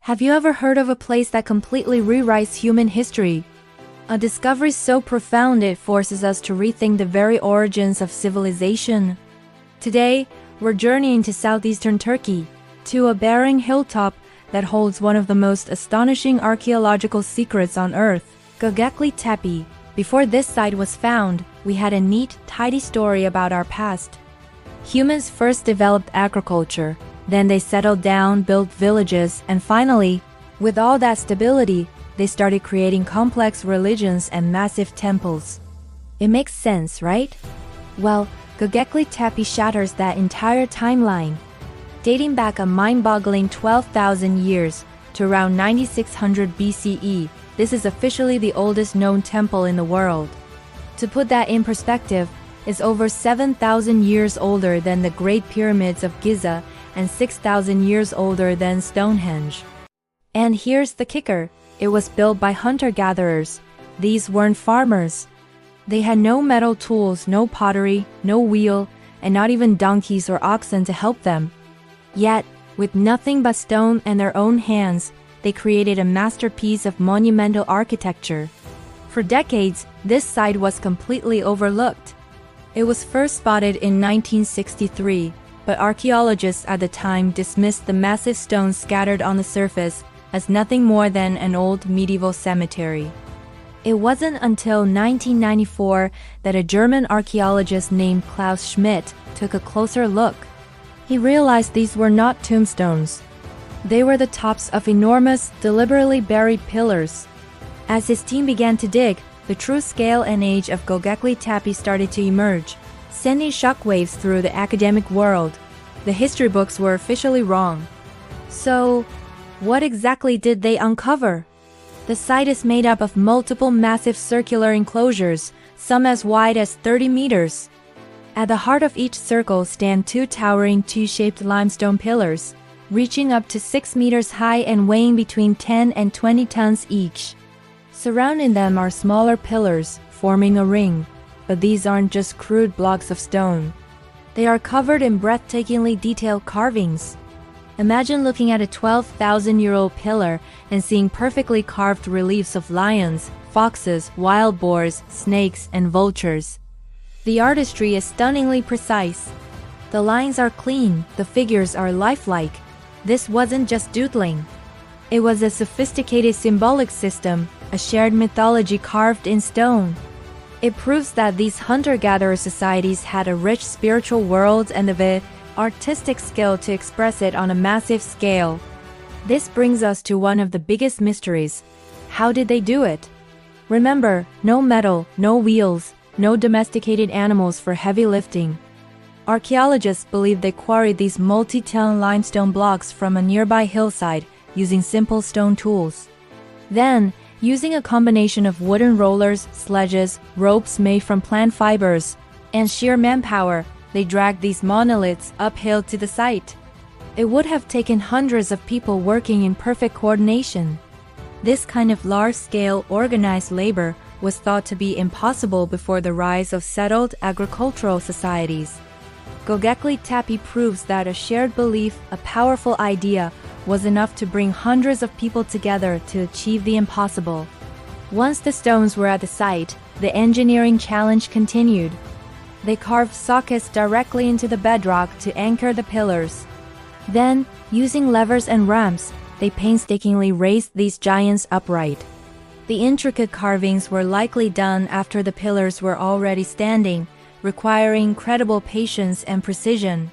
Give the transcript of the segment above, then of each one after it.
Have you ever heard of a place that completely rewrites human history? A discovery so profound it forces us to rethink the very origins of civilization. Today, we're journeying to southeastern Turkey, to a barren hilltop that holds one of the most astonishing archaeological secrets on Earth, Göbekli Tepe. Before this site was found, we had a neat, tidy story about our past. Humans first developed agriculture, then they settled down, built villages, and finally, with all that stability, they started creating complex religions and massive temples. It makes sense, right? Well, Göbekli Tepe shatters that entire timeline. Dating back a mind-boggling 12,000 years to around 9600 BCE, this is officially the oldest known temple in the world. To put that in perspective, it's over 7,000 years older than the Great Pyramids of Giza and 6,000 years older than Stonehenge. And here's the kicker. It was built by hunter-gatherers. These weren't farmers. They had no metal tools, no pottery, no wheel, and not even donkeys or oxen to help them. Yet, with nothing but stone and their own hands, they created a masterpiece of monumental architecture. For decades, this site was completely overlooked. It was first spotted in 1963, but archaeologists at the time dismissed the massive stones scattered on the surface as nothing more than an old medieval cemetery. It wasn't until 1994 that a German archaeologist named Klaus Schmidt took a closer look. He realized these were not tombstones. They were the tops of enormous, deliberately buried pillars. As his team began to dig, the true scale and age of Göbekli Tepe started to emerge, sending shockwaves through the academic world. The history books were officially wrong. So, what exactly did they uncover? The site is made up of multiple massive circular enclosures, some as wide as 30 meters. At the heart of each circle stand two towering T-shaped limestone pillars, reaching up to 6 meters high and weighing between 10 and 20 tons each. Surrounding them are smaller pillars, forming a ring, but these aren't just crude blocks of stone. They are covered in breathtakingly detailed carvings. Imagine looking at a 12,000-year-old pillar and seeing perfectly carved reliefs of lions, foxes, wild boars, snakes, and vultures. The artistry is stunningly precise. The lines are clean, the figures are lifelike. This wasn't just doodling. It was a sophisticated symbolic system, a shared mythology carved in stone. It proves that these hunter-gatherer societies had a rich spiritual world and the artistic skill to express it on a massive scale. This brings us to one of the biggest mysteries. How did they do it? Remember, no metal, no wheels, no domesticated animals for heavy lifting. Archaeologists believe they quarried these multi-ton limestone blocks from a nearby hillside using simple stone tools. Then, using a combination of wooden rollers, sledges, ropes made from plant fibers, and sheer manpower, they dragged these monoliths uphill to the site. It would have taken hundreds of people working in perfect coordination. This kind of large-scale organized labor was thought to be impossible before the rise of settled agricultural societies. Göbekli Tepe proves that a shared belief, a powerful idea, was enough to bring hundreds of people together to achieve the impossible. Once the stones were at the site, the engineering challenge continued. They carved sockets directly into the bedrock to anchor the pillars. Then, using levers and ramps, they painstakingly raised these giants upright. The intricate carvings were likely done after the pillars were already standing, requiring incredible patience and precision.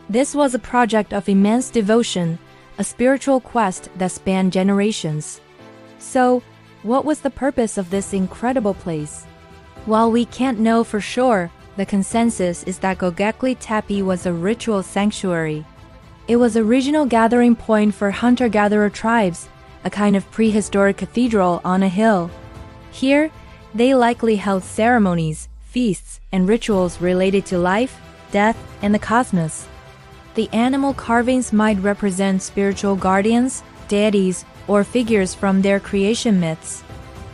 This was a project of immense devotion, a spiritual quest that spanned generations. So, what was the purpose of this incredible place? While we can't know for sure, the consensus is that Göbekli Tepe was a ritual sanctuary. It was a regional gathering point for hunter-gatherer tribes, a kind of prehistoric cathedral on a hill. Here, they likely held ceremonies, feasts, and rituals related to life, death, and the cosmos. The animal carvings might represent spiritual guardians, deities, or figures from their creation myths.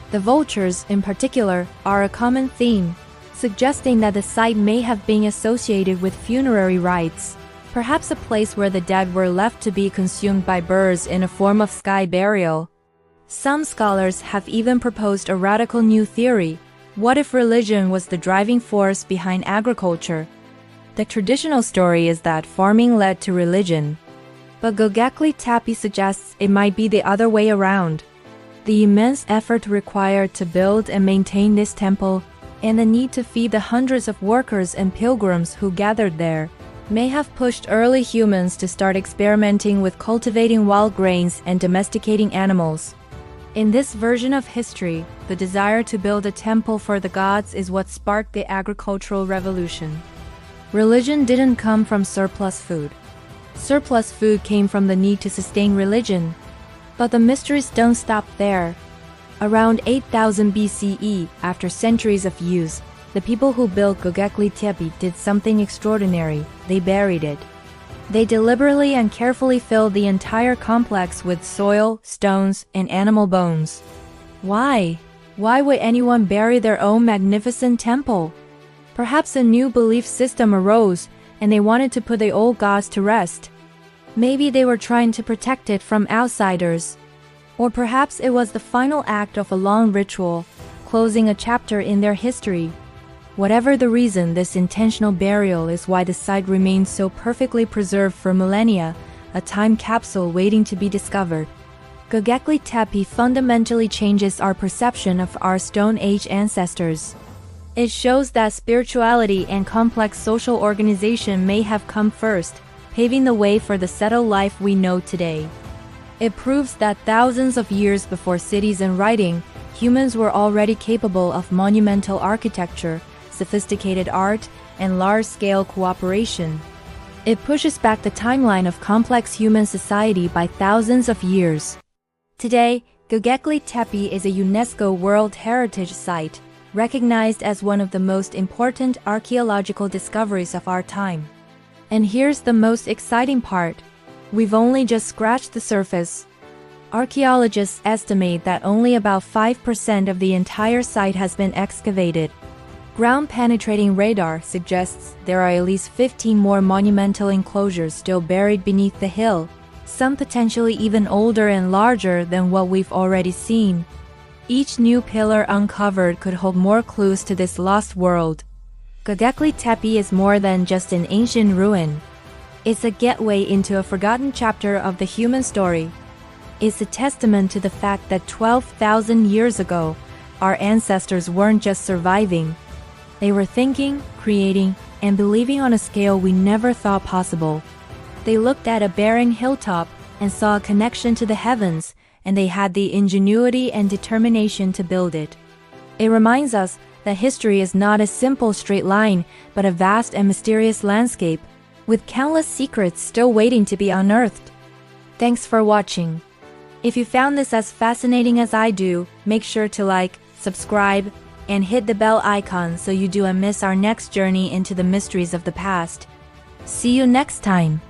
The vultures, in particular, are a common theme, suggesting that the site may have been associated with funerary rites. Perhaps a place where the dead were left to be consumed by birds in a form of sky burial. Some scholars have even proposed a radical new theory. What if religion was the driving force behind agriculture? The traditional story is that farming led to religion. But Göbekli Tepe suggests it might be the other way around. The immense effort required to build and maintain this temple, and the need to feed the hundreds of workers and pilgrims who gathered there, may have pushed early humans to start experimenting with cultivating wild grains and domesticating animals. In this version of history, the desire to build a temple for the gods is what sparked the agricultural revolution. Religion didn't come from surplus food. Surplus food came from the need to sustain religion. But the mysteries don't stop there. Around 8000 BCE, after centuries of use, the people who built Göbekli Tepe did something extraordinary. They buried it. They deliberately and carefully filled the entire complex with soil, stones, and animal bones. Why? Why would anyone bury their own magnificent temple? Perhaps a new belief system arose, and they wanted to put the old gods to rest. Maybe they were trying to protect it from outsiders. Or perhaps it was the final act of a long ritual, closing a chapter in their history. Whatever the reason, this intentional burial is why the site remains so perfectly preserved for millennia, a time capsule waiting to be discovered. Göbekli Tepe fundamentally changes our perception of our Stone Age ancestors. It shows that spirituality and complex social organization may have come first, paving the way for the settled life we know today. It proves that thousands of years before cities and writing, humans were already capable of monumental architecture, sophisticated art, and large-scale cooperation. It pushes back the timeline of complex human society by thousands of years. Today, Göbekli Tepe is a UNESCO World Heritage Site, recognized as one of the most important archaeological discoveries of our time. And here's the most exciting part. We've only just scratched the surface. Archaeologists estimate that only about 5% of the entire site has been excavated. Ground-penetrating radar suggests there are at least 15 more monumental enclosures still buried beneath the hill, some potentially even older and larger than what we've already seen. Each new pillar uncovered could hold more clues to this lost world. Göbekli Tepe is more than just an ancient ruin. It's a gateway into a forgotten chapter of the human story. It's a testament to the fact that 12,000 years ago, our ancestors weren't just surviving. They were thinking, creating, and believing on a scale we never thought possible. They looked at a barren hilltop and saw a connection to the heavens, and they had the ingenuity and determination to build it. It reminds us that history is not a simple straight line, but a vast and mysterious landscape, with countless secrets still waiting to be unearthed. Thanks for watching. If you found this as fascinating as I do, make sure to like, subscribe, and hit the bell icon so you don't miss our next journey into the mysteries of the past. See you next time.